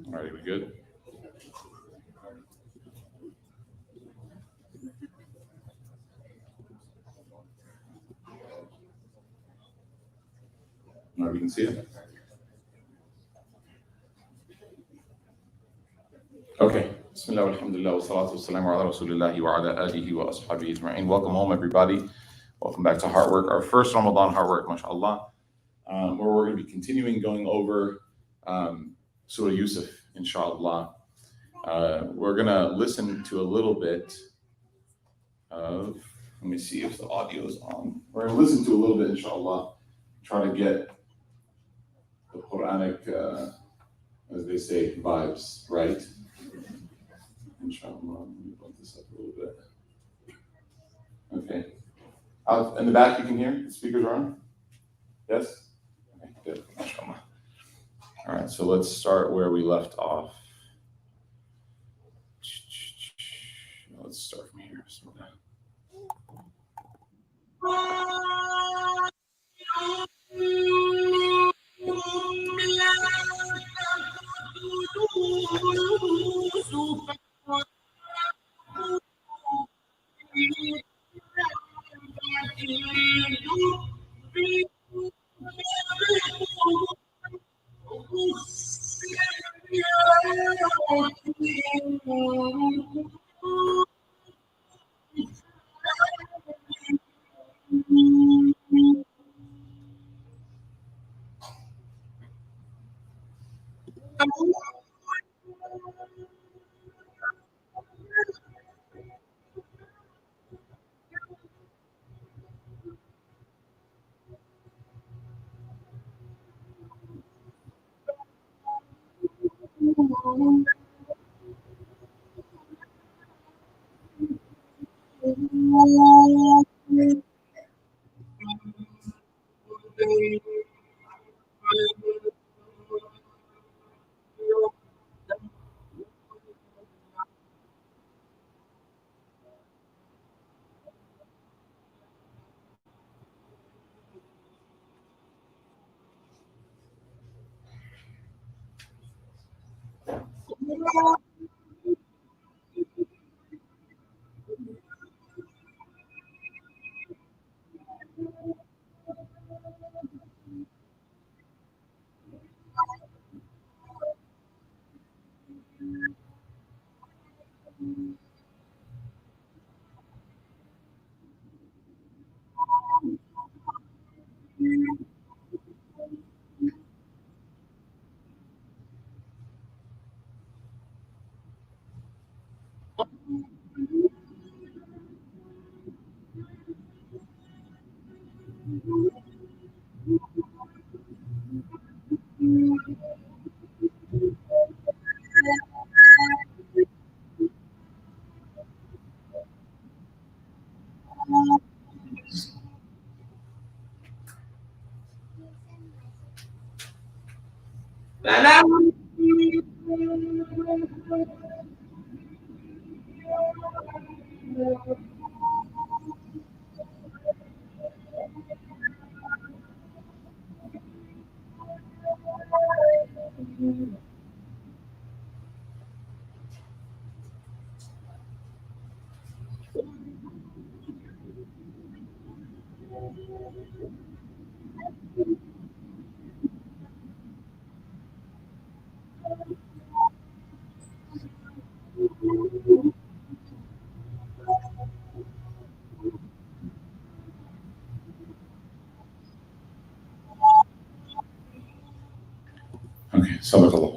All right, we good? All right, we can see it. Okay. Bismillah, alhamdulillah, wa salatu wa salamu ala rasulillahi wa ala alihi wa ashabihi ajma'in. Welcome home, everybody. Welcome back to Heartwork, our first Ramadan Heartwork, mashallah, where we're going to be continuing going over Surah Yusuf, inshallah. We're going to listen to a little bit of, let me see if the audio is on. We're going to listen to a little bit, inshallah, try to get the Quranic, as they say, vibes, right? Inshallah, let me bump this up a little bit. Okay. Out in the back, you can hear? The speakers are on? Yes? Okay, good. Mashallah. All right, so let's start where we left off. Let's start from here.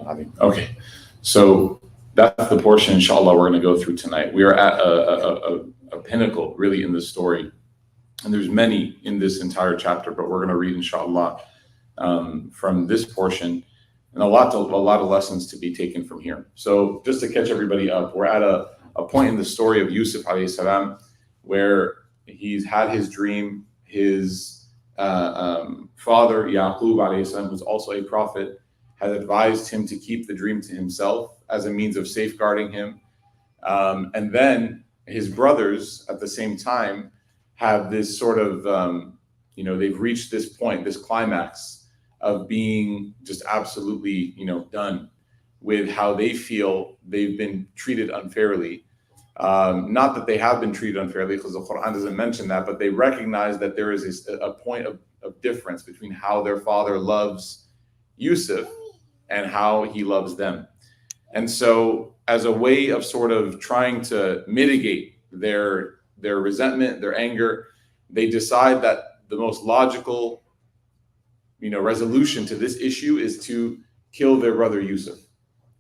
Okay, okay, so that's the portion, inshallah, we're going to go through tonight. We are at a pinnacle, really, in this story. And there's many in this entire chapter, but we're going to read, inshallah, from this portion, and a lot of lessons to be taken from here. So just to catch everybody up, we're at a point in the story of Yusuf alayhi salam where he's had his dream. His father, Yaqub alayhi salam, who's also a prophet, had advised him to keep the dream to himself as a means of safeguarding him. And then his brothers, at the same time, have this sort of, they've reached this point, this climax of being just absolutely, done with how they feel they've been treated unfairly. Not that they have been treated unfairly, because the Quran doesn't mention that, but they recognize that there is a point of difference between how their father loves Yusuf and how he loves them. And so, as a way of sort of trying to mitigate their resentment, their anger, they decide that the most logical, resolution to this issue is to kill their brother Yusuf,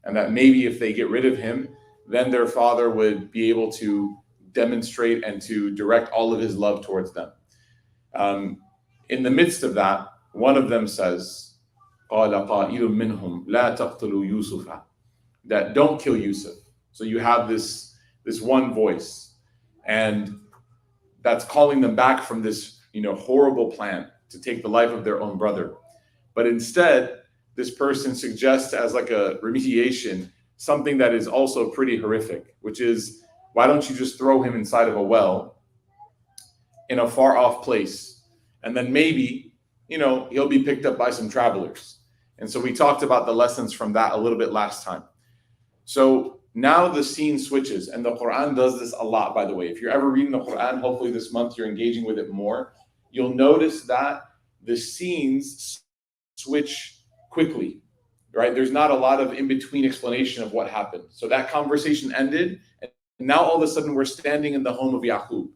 and that maybe if they get rid of him, then their father would be able to demonstrate and to direct all of his love towards them. In the midst of that, one of them says, قَالَ قَائِلٌ مِّنْهُمْ لَا تَقْتُلُوا يُوسُفَ, that don't kill Yusuf. So you have this one voice, and that's calling them back from this horrible plan to take the life of their own brother. But instead, this person suggests as like a remediation something that is also pretty horrific, which is, why don't you just throw him inside of a well in a far off place, and then maybe he'll be picked up by some travelers. And so we talked about the lessons from that a little bit last time. So now the scene switches, and the Quran does this a lot, by the way. If you're ever reading the Quran, hopefully this month you're engaging with it more, you'll notice that the scenes switch quickly, right? There's not a lot of in-between explanation of what happened. So that conversation ended, and now all of a sudden we're standing in the home of Yaqub.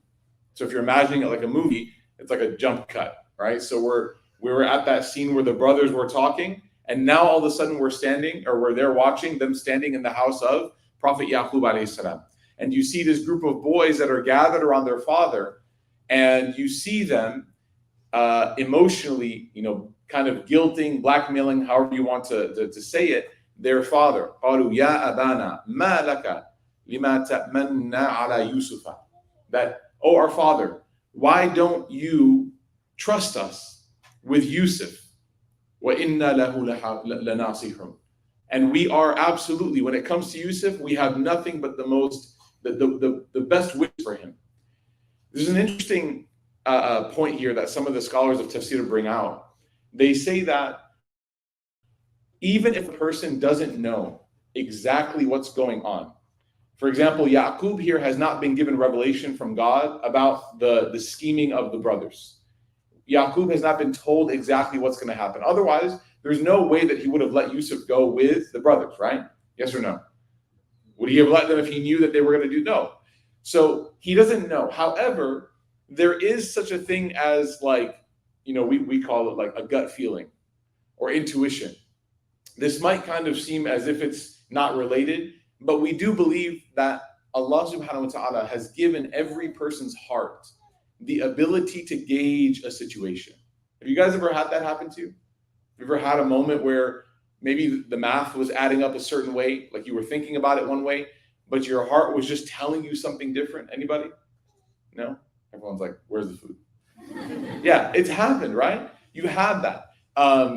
So if you're imagining it like a movie, it's like a jump cut, right? So we were at that scene where the brothers were talking, and now all of a sudden we're there watching them standing in the house of Prophet Yaqub alayhi salam. And you see this group of boys that are gathered around their father, and you see them emotionally, kind of guilting, blackmailing, however you want to say it, their father. قَالُوا يَا أَبَانَا مَا لَكَ لِمَا تَأْمَنَّا عَلَى يُوسُفَ, that, oh, our father, why don't you trust us with Yusuf? وَإِنَّا لَهُ لَنَاصِحُونَ, and we are absolutely, when it comes to Yusuf, we have nothing but the best wish for him. There's an interesting point here that some of the scholars of tafsir bring out. They say that even if a person doesn't know exactly what's going on, for example, Yaqub here has not been given revelation from God about the scheming of the brothers. Yaqub has not been told exactly what's going to happen. Otherwise, there's no way that he would have let Yusuf go with the brothers, right? Yes or no? Would he have let them if he knew that they were going to do? No. So he doesn't know. However, there is such a thing as we call it like a gut feeling or intuition. This might kind of seem as if it's not related, but we do believe that Allah subhanahu wa ta'ala has given every person's heart the ability to gauge a situation. Have you guys ever had that happen to you? Have you ever had a moment where maybe the math was adding up a certain way, like you were thinking about it one way, but your heart was just telling you something different? Anybody? No? Everyone's like, where's the food? Yeah, it's happened, right? You have that.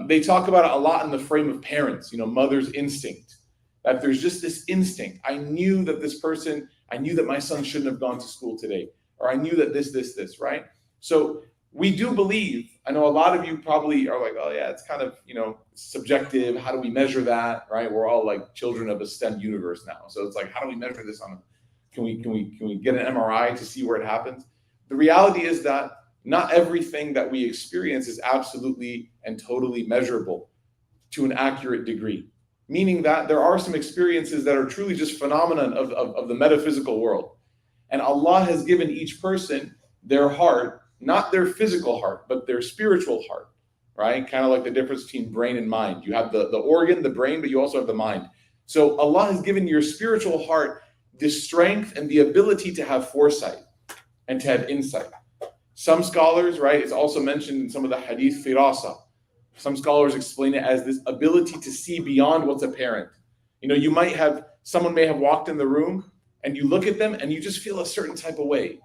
They talk about it a lot in the frame of parents, mother's instinct. That there's just this instinct. I knew that my son shouldn't have gone to school today. Or I knew that this, right? So we do believe, I know a lot of you probably are like, oh yeah, it's kind of, subjective. How do we measure that, right? We're all like children of a STEM universe now. So it's like, how do we measure this can we get an MRI to see where it happens? The reality is that not everything that we experience is absolutely and totally measurable to an accurate degree. Meaning that there are some experiences that are truly just phenomenon of the metaphysical world. And Allah has given each person their heart, not their physical heart, but their spiritual heart, right? Kind of like the difference between brain and mind. You have the organ, the brain, but you also have the mind. So Allah has given your spiritual heart the strength and the ability to have foresight and to have insight. Some scholars, right, it's also mentioned in some of the hadith, firasa. Some scholars explain it as this ability to see beyond what's apparent. Someone may have walked in the room and you look at them and you just feel a certain type of way,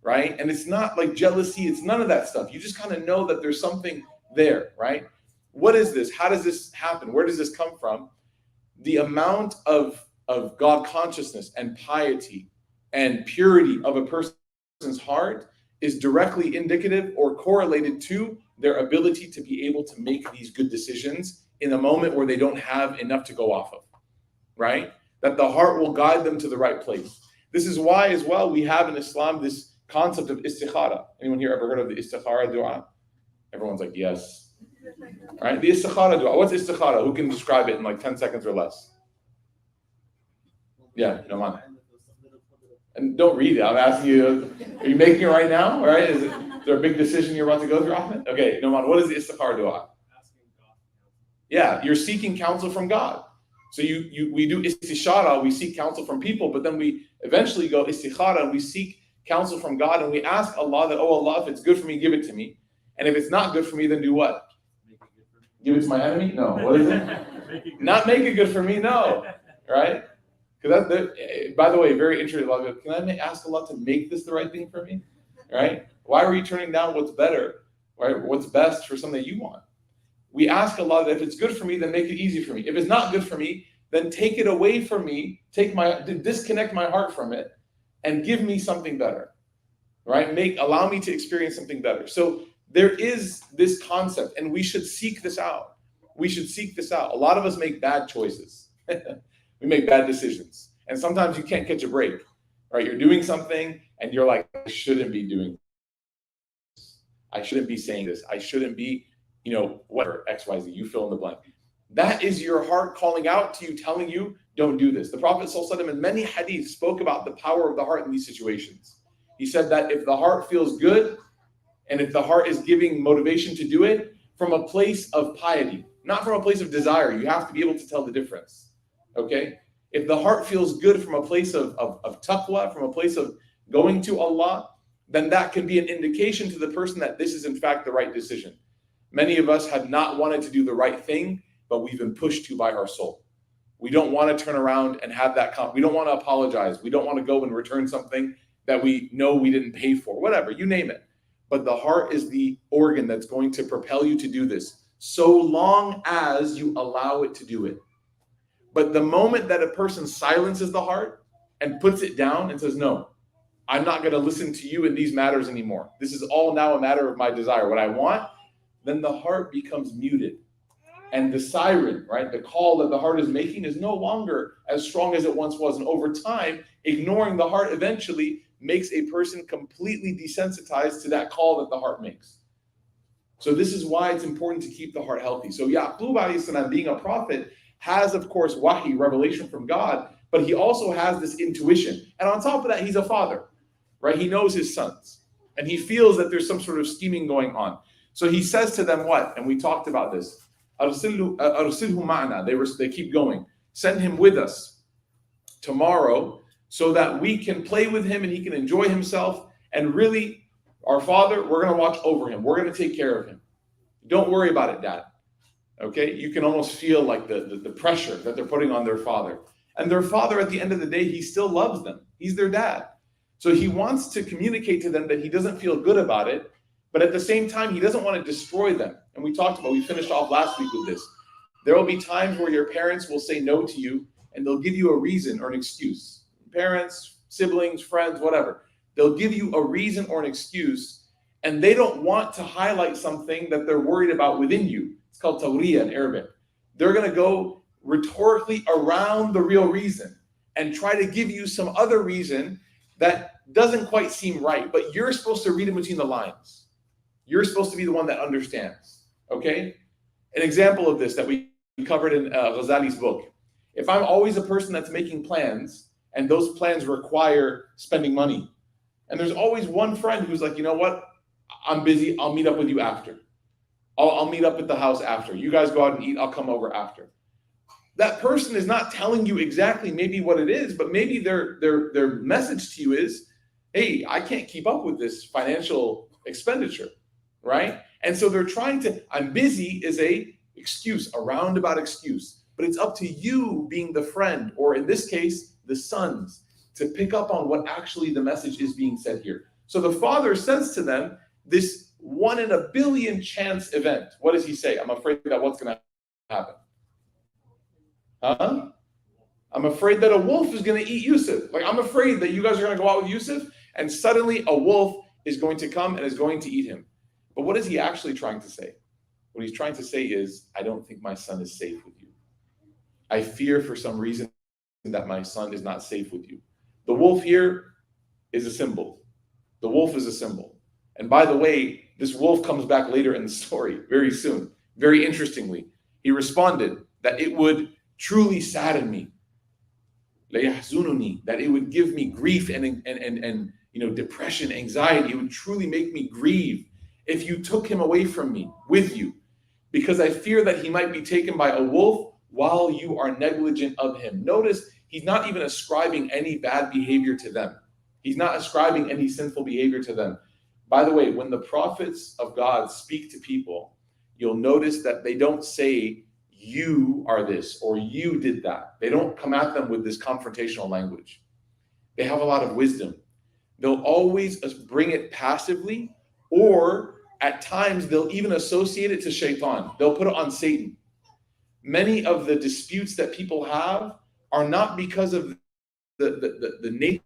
right? And it's not like jealousy, it's none of that stuff. You just kind of know that there's something there, right? What is this? How does this happen? Where does this come from? The amount of God consciousness and piety and purity of a person's heart is directly indicative or correlated to their ability to be able to make these good decisions in a moment where they don't have enough to go off of. right? That the heart will guide them to the right place. This is why, as well, we have in Islam this concept of istikhara. Anyone here ever heard of the istikhara dua? Everyone's like, yes. All right, the istikhara dua. What's istikhara? Who can describe it in like 10 seconds or less? Yeah, no man. And don't read it. I'm asking you, are you making it right now? All right, is there a big decision you're about to go through, Ahmed? Okay, no man, what is the istikhara dua? Yeah, you're seeking counsel from God. So we do istishara, we seek counsel from people, but then we eventually go istikhara and we seek counsel from God and we ask Allah that, oh Allah, if it's good for me, give it to me. And if it's not good for me, then do what? Give it to my enemy? No. What is it? Not make it good for me? No. Right? Because by the way, very interesting. Can I ask Allah to make this the right thing for me? Right? Why are you turning down what's better? Right? What's best for something that you want? We ask Allah that if it's good for me, then make it easy for me. If it's not good for me, then take it away from me, disconnect my heart from it, and give me something better. Right? Allow me to experience something better. So there is this concept, and we should seek this out. We should seek this out. A lot of us make bad choices. We make bad decisions. And sometimes you can't catch a break. Right? You're doing something, and you're like, I shouldn't be doing this. I shouldn't be saying this. I shouldn't be, whatever, X, Y, Z, you fill in the blank. That is your heart calling out to you, telling you, don't do this. The Prophet ﷺ in many hadiths spoke about the power of the heart in these situations. He said that if the heart feels good, and if the heart is giving motivation to do it from a place of piety, not from a place of desire, you have to be able to tell the difference, okay? If the heart feels good from a place of taqwa, from a place of going to Allah, then that can be an indication to the person that this is in fact the right decision. Many of us have not wanted to do the right thing, but we've been pushed to by our soul. We don't want to turn around and have that, we don't want to apologize. We don't want to go and return something that we know we didn't pay for, whatever, you name it. But the heart is the organ that's going to propel you to do this, so long as you allow it to do it. But the moment that a person silences the heart and puts it down and says, no, I'm not going to listen to you in these matters anymore. This is all now a matter of my desire, what I want, then the heart becomes muted. And the siren, right, the call that the heart is making is no longer as strong as it once was. And over time, ignoring the heart eventually makes a person completely desensitized to that call that the heart makes. So this is why it's important to keep the heart healthy. So Yaqub alayhi salam, being a prophet, has, of course, wahi, revelation from God, but he also has this intuition. And on top of that, he's a father, right? He knows his sons. And he feels that there's some sort of scheming going on. So he says to them what? And we talked about this. Arsilhu ma'ana. They keep going. Send him with us tomorrow so that we can play with him and he can enjoy himself. And really, our father, we're going to watch over him. We're going to take care of him. Don't worry about it, Dad. Okay? You can almost feel like the pressure that they're putting on their father. And their father, at the end of the day, he still loves them. He's their dad. So he wants to communicate to them that he doesn't feel good about it, but at the same time, he doesn't want to destroy them. And we finished off last week with this. There will be times where your parents will say no to you, and they'll give you a reason or an excuse. Parents, siblings, friends, whatever. They'll give you a reason or an excuse, and they don't want to highlight something that they're worried about within you. It's called tawriya in Arabic. They're going to go rhetorically around the real reason and try to give you some other reason that doesn't quite seem right, but you're supposed to read in between the lines. You're supposed to be the one that understands, okay? An example of this that we covered in Ghazali's book. If I'm always a person that's making plans, and those plans require spending money, and there's always one friend who's like, you know what? I'm busy. I'll meet up with you after. I'll meet up at the house after. You guys go out and eat. I'll come over after. That person is not telling you exactly maybe what it is, but maybe their message to you is, hey, I can't keep up with this financial expenditure, right? And so they're trying to, I'm busy is a excuse, a roundabout excuse, but it's up to you being the friend, or in this case, the sons, to pick up on what actually the message is being said here. So the father says to them, this 1 in a billion chance event. What does he say? I'm afraid that what's going to happen? Huh? I'm afraid that a wolf is going to eat Yusuf. Like, I'm afraid that you guys are going to go out with Yusuf and suddenly a wolf is going to come and is going to eat him. But what is he actually trying to say? What he's trying to say is, I don't think my son is safe with you. I fear for some reason that my son is not safe with you. The wolf here is a symbol. The wolf is a symbol. And by the way, this wolf comes back later in the story, very soon. Very interestingly, he responded that it would truly sadden me, that it would give me grief and depression, anxiety. It would truly make me grieve if you took him away from me with you, because I fear that he might be taken by a wolf while you are negligent of him. Notice he's not even ascribing any bad behavior to them. He's not ascribing any sinful behavior to them. By the way, when the prophets of God speak to people, you'll notice that they don't say, you are this or you did that. They don't come at them with this confrontational language. They have a lot of wisdom. They'll always bring it passively, or at times they'll even associate it to shaitan. They'll put it on Satan. Many of the disputes that people have are not because of the nature.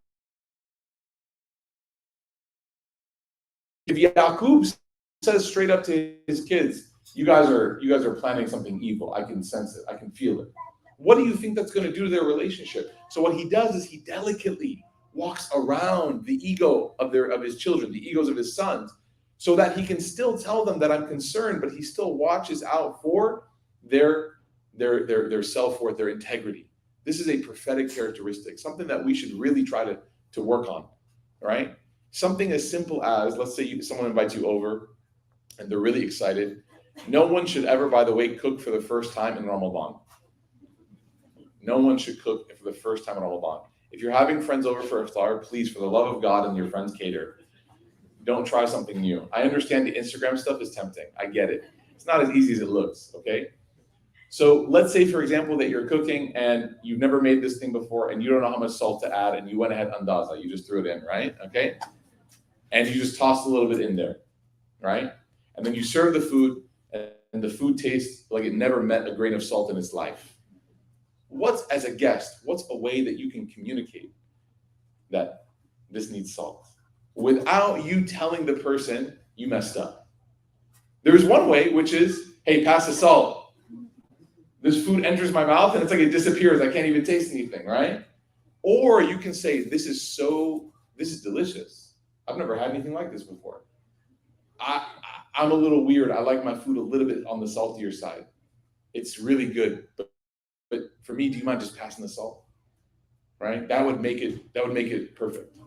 If Yaqub says straight up to his kids, you guys are planning something evil. I can sense it. I can feel it. What do you think that's going to do to their relationship? So what he does is he delicately walks around the ego of his children, the egos of his sons, so that he can still tell them that I'm concerned, but he still watches out for their self-worth, their integrity. This is a prophetic characteristic, something that we should really try to work on, right? Something as simple as, let's say someone invites you over and they're really excited. No one should ever, by the way, cook for the first time in Ramadan. No one should cook for the first time in Ramadan. If you're having friends over for iftar, please, for the love of God and your friends cater. Don't try something new. I understand the Instagram stuff is tempting. I get it. It's not as easy as it looks, okay? So let's say, for example, that you're cooking and you've never made this thing before and you don't know how much salt to add and you went ahead andaza. You just threw it in, right? Okay? And you just tossed a little bit in there, right? And then you serve the food and the food tastes like it never met a grain of salt in its life. As a guest, what's a way that you can communicate that this needs salt without you telling the person you messed up? There's one way, which is, hey, pass the salt. This food enters my mouth and it's like it disappears. I can't even taste anything, right? Or you can say, this is delicious. I've never had anything like this before. I'm a little weird. I like my food a little bit on the saltier side. It's really good. But for me, do you mind just passing the salt? Right? That would make it perfect.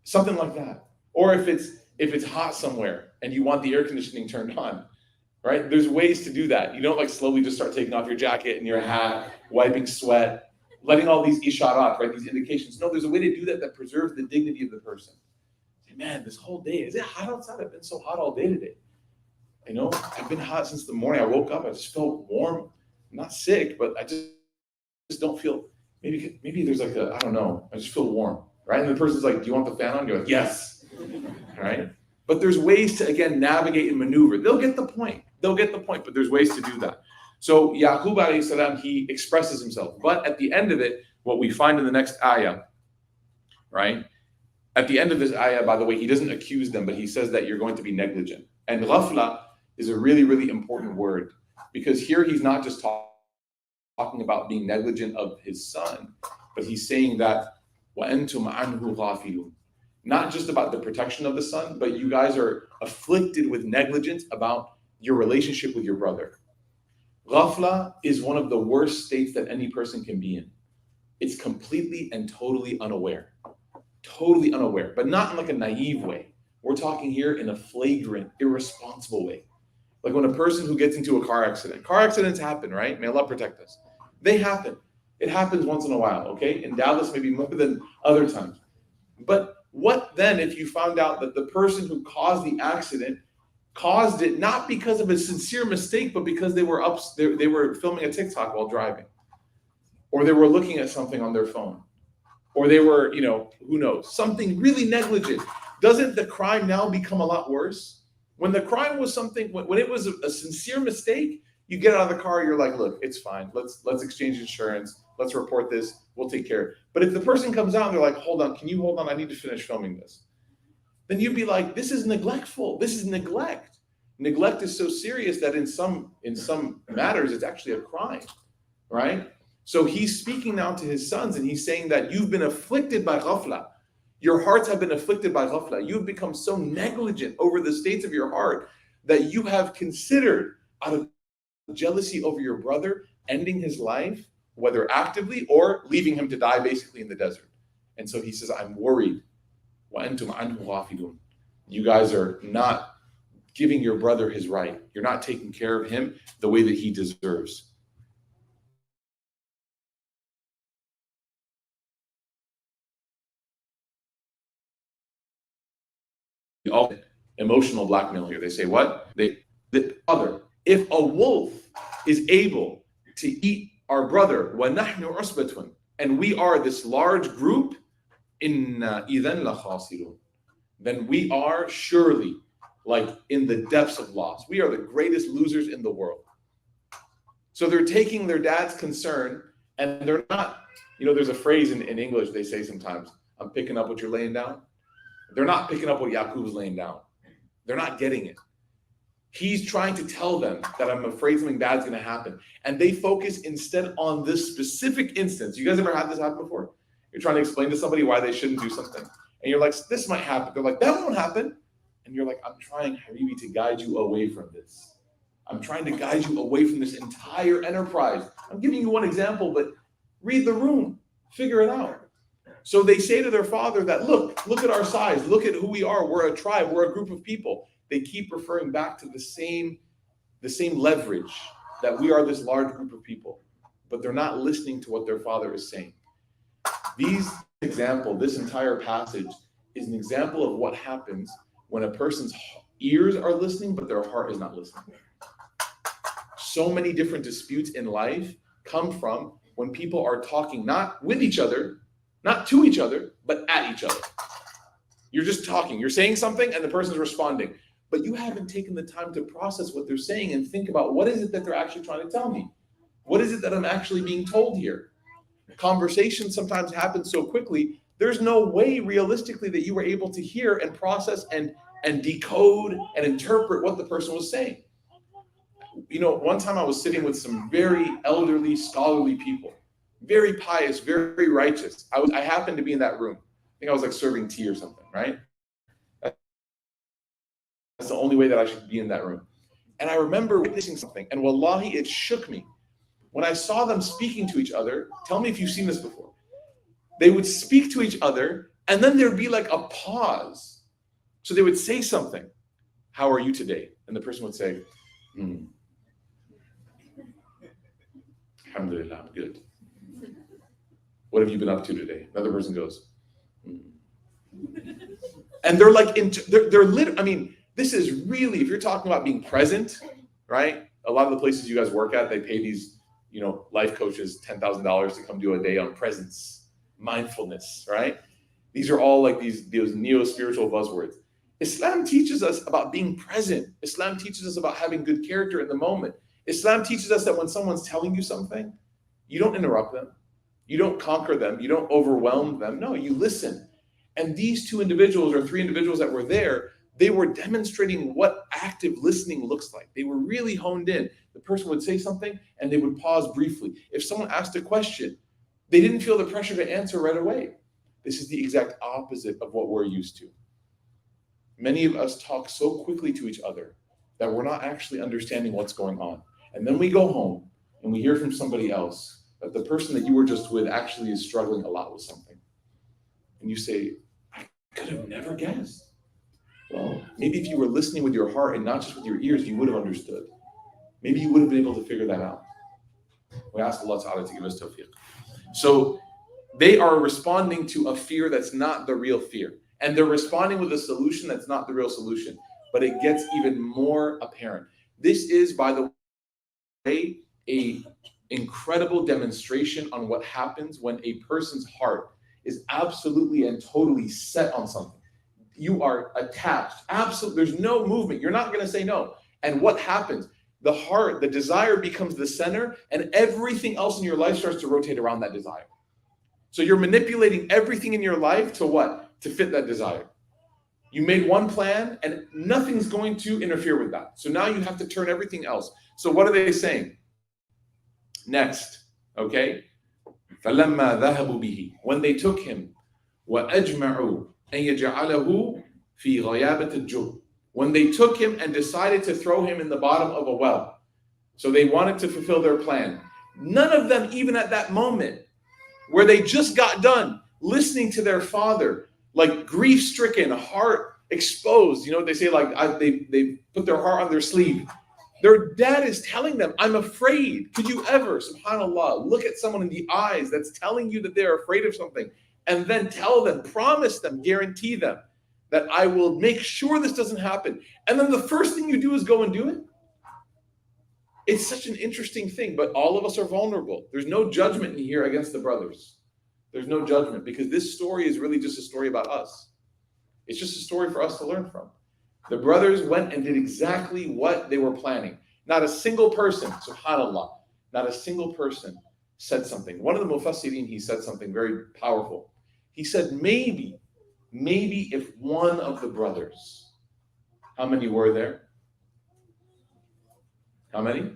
Something like that. Or if it's hot somewhere and you want the air conditioning turned on, right? There's ways to do that. You don't like slowly just start taking off your jacket and your hat, wiping sweat, letting all these isharat, right? These indications. No, there's a way to do that preserves the dignity of the person. Say, man, this whole day, is it hot outside? I've been so hot all day today. I've been hot since the morning. I woke up, I just felt warm. I'm not sick, but I just don't feel, maybe there's like I don't know, I just feel warm, right? And the person's like, do you want the fan on? You're like, yes, right? But there's ways to, again, navigate and maneuver. They'll get the point, but there's ways to do that. So Yaqub alayhi salam, he expresses himself. But at the end of it, what we find in the next ayah, right? At the end of this ayah, by the way, he doesn't accuse them, but he says that you're going to be negligent. And ghafla is a really, really important word, because here he's not just talking about being negligent of his son, but he's saying that وَأَنْتُمْ عَنْهُ غَافِلُونَ. Not just about the protection of the son, but you guys are afflicted with negligence about your relationship with your brother. Ghafla is one of the worst states that any person can be in. It's completely and totally unaware, but not in like a naive way. We're talking here in a flagrant, irresponsible way. Like when a person who gets into a car accidents happen, right? May Allah protect us. They happen. It happens once in a while, okay? In Dallas, maybe more than other times. But what then if you found out that the person who caused the accident caused it not because of a sincere mistake, but because they were filming a TikTok while driving, or they were looking at something on their phone, or they were, who knows, something really negligent. Doesn't the crime now become a lot worse? When the crime was something, when it was a sincere mistake, you get out of the car, you're like, look, it's fine. Let's exchange insurance. Let's report this. We'll take care of it. But if the person comes out and they're like, hold on, can you hold on? I need to finish filming this. Then you'd be like, this is neglectful. This is neglect. Neglect is so serious that in some matters, it's actually a crime, right? So he's speaking now to his sons, and he's saying that you've been afflicted by ghafla. Your hearts have been afflicted by ghafla. You've become so negligent over the states of your heart that you have considered, out of jealousy over your brother, ending his life, whether actively or leaving him to die basically in the desert. And so he says, I'm worried. وَأَنْتُمْ عَنْهُ غَافِلُونَ. You guys are not giving your brother his right. You're not taking care of him the way that he deserves. All emotional blackmail here. They say what? The other. If a wolf is able to eat our brother, وَنَحْنُ عُصْبَةٌ, and we are this large group, إِنَّا إِذًا لَخَاسِرُونَ, then we are surely like in the depths of loss. We are the greatest losers in the world. So they're taking their dad's concern, and they're not, there's a phrase in English they say sometimes, I'm picking up what you're laying down. They're not picking up what Yaqub's laying down. They're not getting it. He's trying to tell them that I'm afraid something bad's going to happen. And they focus instead on this specific instance. You guys ever had this happen before? You're trying to explain to somebody why they shouldn't do something. And you're like, this might happen. They're like, that won't happen. And you're like, I'm trying, Habibi, to guide you away from this. I'm trying to guide you away from this entire enterprise. I'm giving you one example, but read the room. Figure it out. So they say to their father that, look at our size. Look at who we are. We're a tribe. We're a group of people. They keep referring back to the same leverage, that we are this large group of people, but they're not listening to what their father is saying. This entire passage is an example of what happens when a person's ears are listening, but their heart is not listening. So many different disputes in life come from when people are talking not with each other, not to each other, but at each other. You're just talking. You're saying something and the person's responding. But you haven't taken the time to process what they're saying and think about, what is it that they're actually trying to tell me? What is it that I'm actually being told here? Conversations sometimes happen so quickly, there's no way realistically that you were able to hear and process and decode and interpret what the person was saying. One time I was sitting with some very elderly, scholarly people, very pious, very righteous. I happened to be in that room. I think I was like serving tea or something, right? That's the only way that I should be in that room. And I remember witnessing something, and wallahi, it shook me. When I saw them speaking to each other, tell me if you've seen this before. They would speak to each other, and then there'd be like a pause. So they would say something. How are you today? And the person would say, Alhamdulillah, I'm good. What have you been up to today? Another person goes, And they're like, they're literally, this is really, if you're talking about being present, right? A lot of the places you guys work at, they pay these, life coaches $10,000 to come do a day on presence, mindfulness, right? These are all like those neo-spiritual buzzwords. Islam teaches us about being present. Islam teaches us about having good character in the moment. Islam teaches us that when someone's telling you something, you don't interrupt them. You don't conquer them. You don't overwhelm them. No, you listen. And these two individuals or three individuals that were there, they were demonstrating what active listening looks like. They were really honed in. The person would say something and they would pause briefly. If someone asked a question, they didn't feel the pressure to answer right away. This is the exact opposite of what we're used to. Many of us talk so quickly to each other that we're not actually understanding what's going on. And then we go home and we hear from somebody else that the person that you were just with actually is struggling a lot with something. And you say, I could have never guessed. Well, maybe if you were listening with your heart and not just with your ears, you would have understood. Maybe you would have been able to figure that out. We ask Allah Ta'ala to give us tawfiq. So they are responding to a fear that's not the real fear. And they're responding with a solution that's not the real solution. But it gets even more apparent. This is, by the way, an incredible demonstration on what happens when a person's heart is absolutely and totally set on something. You are attached. Absolutely. There's no movement. You're not going to say no. And what happens? The heart, the desire becomes the center, and everything else in your life starts to rotate around that desire. So you're manipulating everything in your life to what? To fit that desire. You made one plan and nothing's going to interfere with that. So now you have to turn everything else. So what are they saying? Next, okay? فَلَمَّا ذَهَبُوا بِهِ, when they took him, وَأَجْمَعُوا أَن يَجْعَلَهُ فِي غَيَابَةِ الْجُبِّ, when they took him and decided to throw him in the bottom of a well. So they wanted to fulfill their plan. None of them, even at that moment, where they just got done listening to their father, like grief-stricken, heart exposed. You know what they say, like they put their heart on their sleeve. Their dad is telling them, I'm afraid. Could you ever, subhanAllah, look at someone in the eyes that's telling you that they're afraid of something, and then tell them, promise them, guarantee them that I will make sure this doesn't happen. And then the first thing you do is go and do it? It's such an interesting thing, but all of us are vulnerable. There's no judgment in here against the brothers. There's no judgment, because this story is really just a story about us. It's just a story for us to learn from. The brothers went and did exactly what they were planning. Not a single person, subhanAllah, not a single person said something. One of the Mufassirin, he said something very powerful. He said, maybe if one of the brothers, how many were there? How many?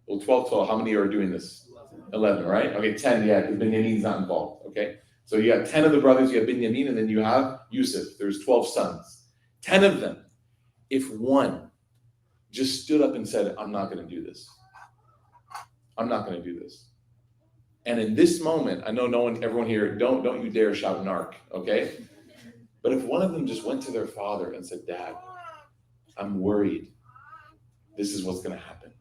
Well, 12, how many are doing this? 11, right? Okay, 10, yeah, because Binyamin's not involved, okay? So you got 10 of the brothers, you have Binyamin, and then you have Yusuf. There's 12 sons. 10 of them. If one just stood up and said, I'm not going to do this. I'm not going to do this. And in this moment, I know everyone here, don't you dare shout narc, okay? But if one of them just went to their father and said, Dad, I'm worried. This is what's going to happen.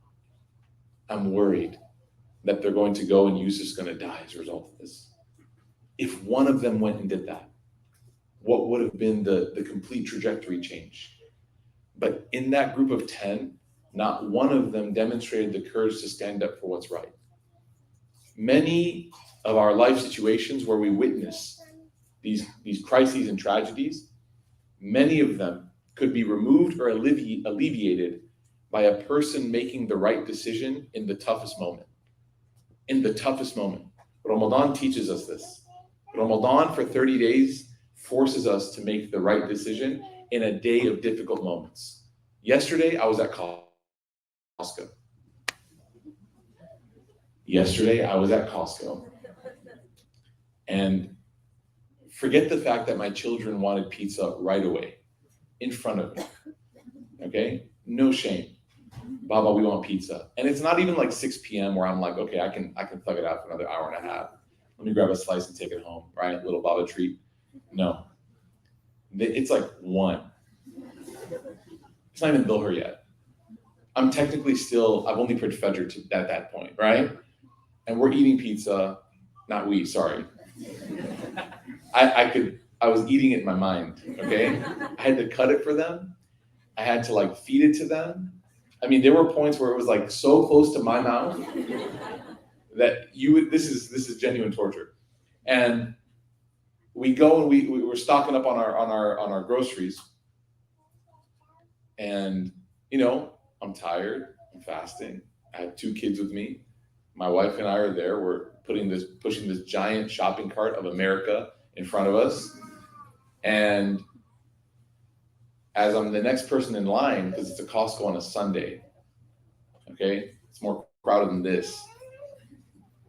I'm worried that they're going to go and Yusuf's going to die as a result of this. If one of them went and did that, what would have been the complete trajectory change? But in that group of 10, not one of them demonstrated the courage to stand up for what's right. Many of our life situations where we witness these crises and tragedies, many of them could be removed or alleviated by a person making the right decision in the toughest moment. In the toughest moment. Ramadan teaches us this. Ramadan for 30 days forces us to make the right decision in a day of difficult moments. Yesterday, I was at Costco. And forget the fact that my children wanted pizza right away, in front of me. Okay? No shame. Baba, we want pizza. And it's not even like 6 p.m. where I'm like, okay, I can thug it out for another hour and a half. Let me grab a slice and take it home, right? Little Baba treat. No. It's like 1. It's not even Dhuhr yet. I'm technically still, I've only prayed Fajr at that point, right? And we're eating pizza. Not we, sorry. I was eating it in my mind, okay? I had to cut it for them. I had to like feed it to them. I mean, there were points where it was like so close to my mouth that this is genuine torture. And we go and we were stocking up on our groceries. And you know, I'm tired, I'm fasting. I have 2 kids with me. My wife and I are there. We're pushing this giant shopping cart of America in front of us. And as I'm the next person in line, because it's a Costco on a Sunday, okay? It's more crowded than this.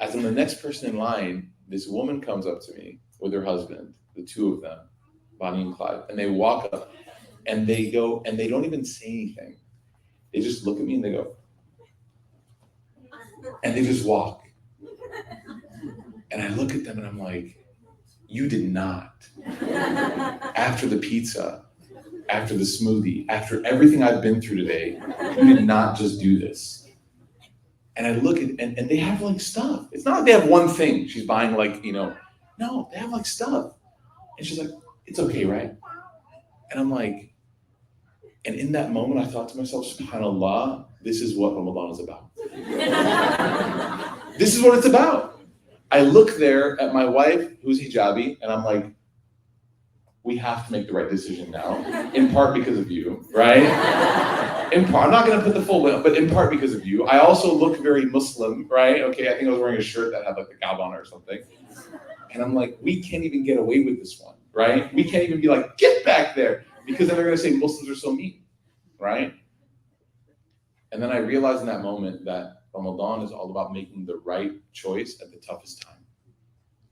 As I'm the next person in line, this woman comes up to me with her husband, the 2 of them, Bonnie and Clyde, and they walk up and they go, and they don't even say anything. They just look at me and they go, and they just walk. And I look at them and I'm like, you did not. After the pizza, after the smoothie, after everything I've been through today, you did not just do this. And I look at, and they have like stuff. It's not like they have one thing. She's buying like, no, they have like stuff. And she's like, it's okay, right? And I'm like, and in that moment, I thought to myself, subhanAllah, this is what Ramadan is about. This is what it's about. I look there at my wife, who's hijabi, and I'm like, we have to make the right decision now, in part because of you, right? In part, I'm not going to put the full weight, but in part because of you. I also look very Muslim, right? Okay, I think I was wearing a shirt that had like the kaaba on it or something. And I'm like, we can't even get away with this one, right? We can't even be like, get back there, because then they're going to say Muslims are so mean, right? And then I realized in that moment that Ramadan is all about making the right choice at the toughest time.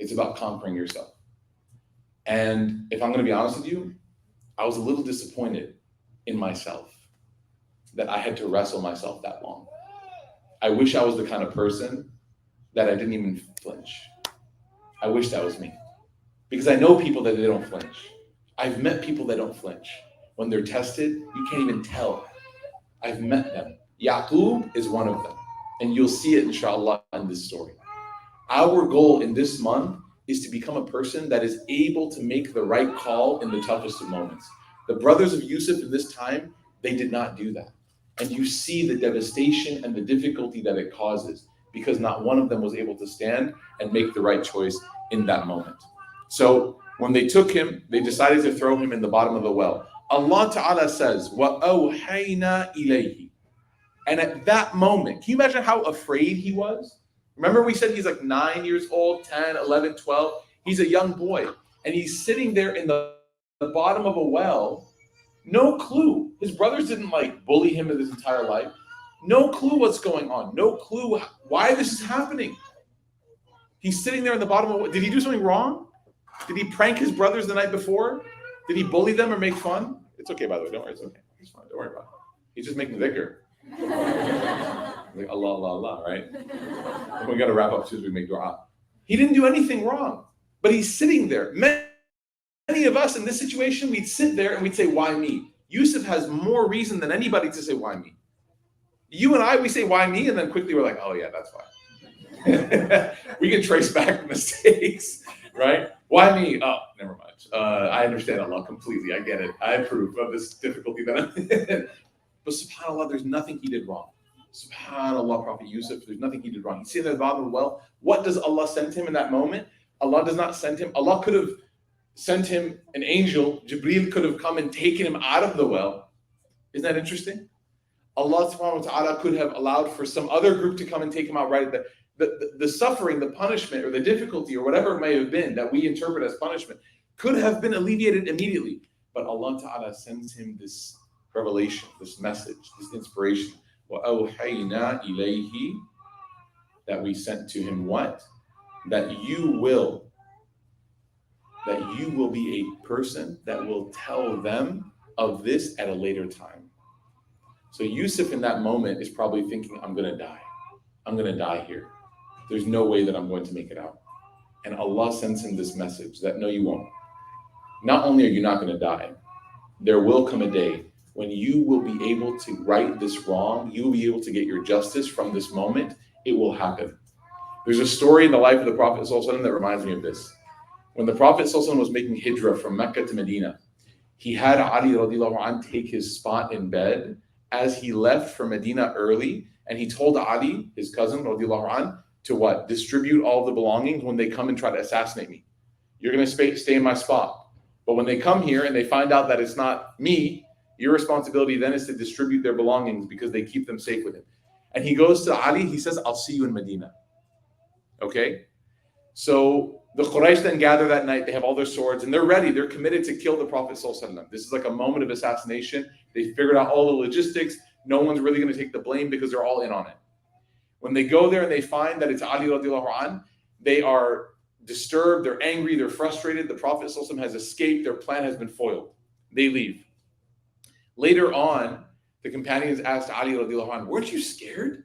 It's about conquering yourself. And if I'm going to be honest with you, I was a little disappointed in myself that I had to wrestle myself that long. I wish I was the kind of person that I didn't even flinch. I wish that was me. Because I know people that they don't flinch. I've met people that don't flinch. When they're tested, you can't even tell. I've met them. Yaqub is one of them. And you'll see it, inshallah, in this story. Our goal in this month is to become a person that is able to make the right call in the toughest of moments. The brothers of Yusuf in this time, they did not do that. And you see the devastation and the difficulty that it causes because not one of them was able to stand and make the right choice in that moment. So when they took him, they decided to throw him in the bottom of the well. Allah Ta'ala says, وَأَوْحَيْنَا إِلَيْهِ. And at that moment, can you imagine how afraid he was? Remember we said he's like 9 years old, 10, 11, 12. He's a young boy. And he's sitting there in the bottom of a well. No clue. His brothers didn't like bully him in his entire life. No clue what's going on. No clue why this is happening. He's sitting there in the bottom of a well. Did he do something wrong? Did he prank his brothers the night before? Did he bully them or make fun? It's okay, by the way. Don't worry. It's okay. It's fine. Don't worry about it. He's just making dhikr. Like Allah, Allah, Allah, right? And we got to wrap up soon as we make dua. He didn't do anything wrong, but he's sitting there. Many of us in this situation, we'd sit there and we'd say, why me? Yusuf has more reason than anybody to say, why me? You and I, we say, why me? And then quickly we're like, oh yeah, that's why. We can trace back the mistakes, right? Why me? Oh, never mind. I understand Allah completely. I get it. I approve of this difficulty that I'm in. But subhanAllah, there's nothing he did wrong. SubhanAllah, Prophet Yusuf, there's nothing he did wrong. He's sitting there at the bottom of the well. What does Allah send him in that moment? Allah does not send him. Allah could have sent him an angel. Jibreel could have come and taken him out of the well. Isn't that interesting? Allah subhanahu wa ta'ala could have allowed for some other group to come and take him out right at the suffering, the punishment, or the difficulty, or whatever it may have been that we interpret as punishment, could have been alleviated immediately. But Allah ta'ala sends him this revelation, this message, this inspiration. وَأَوْحَيْنَا إِلَيْهِ, that we sent to him what? That you will be a person that will tell them of this at a later time. So Yusuf in that moment is probably thinking, I'm going to die. I'm going to die here. There's no way that I'm going to make it out. And Allah sends him this message that no, you won't. Not only are you not going to die, there will come a day when you will be able to right this wrong. You will be able to get your justice from this moment. It will happen. There's a story in the life of the Prophet ﷺ that reminds me of this. When the Prophet ﷺ was making hijrah from Mecca to Medina, he had Ali radiallahu anh take his spot in bed as he left for Medina early, and he told Ali, his cousin radiallahu anh, to what? Distribute all the belongings when they come and try to assassinate me. You're going to stay in my spot. But when they come here and they find out that it's not me, your responsibility then is to distribute their belongings because they keep them safe with him. And he goes to Ali, he says, I'll see you in Medina. Okay? So the Quraysh then gather that night, they have all their swords, and they're ready, they're committed to kill the Prophet ﷺ. This is like a moment of assassination. They figured out all the logistics. No one's really going to take the blame because they're all in on it. When they go there and they find that it's Ali radiallahu anh, they are disturbed, they're angry, they're frustrated. The Prophet ﷺ has escaped, their plan has been foiled. They leave. Later on, the companions asked Ali radiallahu anh, weren't you scared?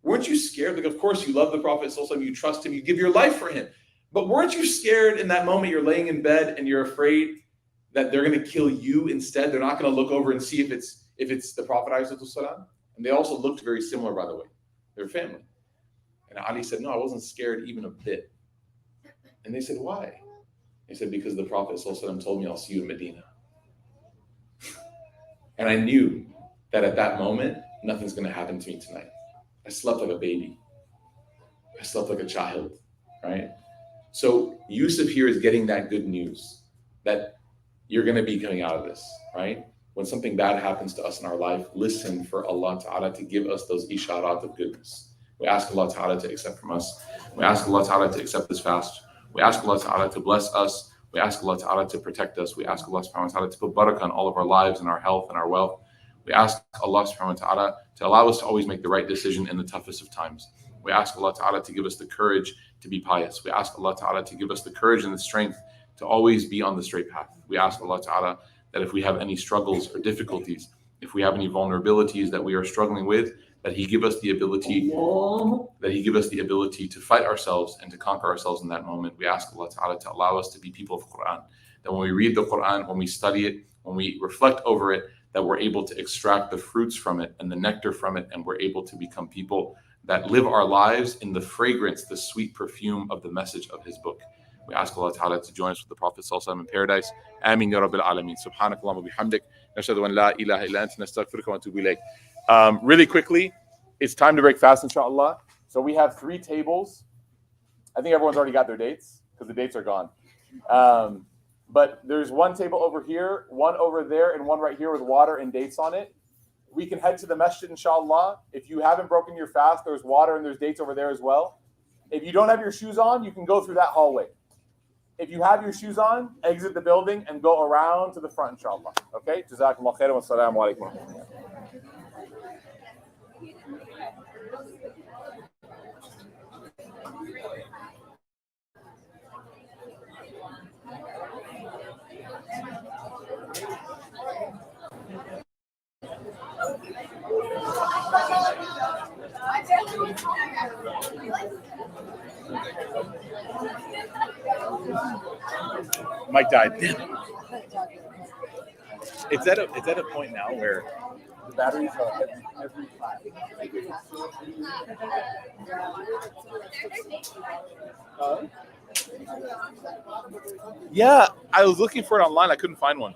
Weren't you scared? Like, of course, you love the Prophet ﷺ, you trust him, you give your life for him. But weren't you scared in that moment? You're laying in bed and you're afraid that they're going to kill you instead. They're not going to look over and see if it's the Prophet ﷺ. And they also looked very similar, by the way. They're family. And Ali said, no, I wasn't scared even a bit. And they said, why? He said, because the Prophet ﷺ told me I'll see you in Medina. And I knew that at that moment, nothing's going to happen to me tonight. I slept like a baby. I slept like a child, right? So Yusuf here is getting that good news that you're going to be coming out of this, right? When something bad happens to us in our life, listen for Allah Ta'ala to give us those isharat of goodness. We ask Allah Ta'ala to accept from us. We ask Allah Ta'ala to accept this fast. We ask Allah Ta'ala to bless us. We ask Allah Ta'ala to protect us. We ask Allah Subhanahu wa Ta'ala to put barakah on all of our lives and our health and our wealth. We ask Allah Subhanahu wa Ta'ala to allow us to always make the right decision in the toughest of times. We ask Allah Ta'ala to give us the courage to be pious. We ask Allah Ta'ala to give us the courage and the strength to always be on the straight path. We ask Allah Ta'ala that if we have any struggles or difficulties, if we have any vulnerabilities that we are struggling with, that He give us the ability to fight ourselves and to conquer ourselves in that moment. We ask Allah Ta'ala to allow us to be people of Quran. That when we read the Quran, when we study it, when we reflect over it, that we're able to extract the fruits from it and the nectar from it, and we're able to become people that live our lives in the fragrance, the sweet perfume of the message of His book. We ask Allah Ta'ala to join us with the Prophet Sallallahu Alaihi Wasallam in paradise. Ameen ya Rabbil Alameen. Subhanakallahumma wa bihamdik. Nashhadu an la ilaha illa anta nastaghfiruka wa natubu ilayk. Really quickly, it's time to break fast, inshallah. So we have 3 tables. I think everyone's already got their dates because the dates are gone. But there's 1 table over here, 1 over there, and 1 right here with water and dates on it. We can head to the masjid, inshallah. If you haven't broken your fast, there's water and there's dates over there as well. If you don't have your shoes on, you can go through that hallway. If you have your shoes on, exit the building and go around to the front, inshallah. Okay? Jazakumullah khairan wa assalamu alaikum. Mike died. It's at a point now where the batteries are every 5. Yeah, I was looking for it online. I couldn't find one.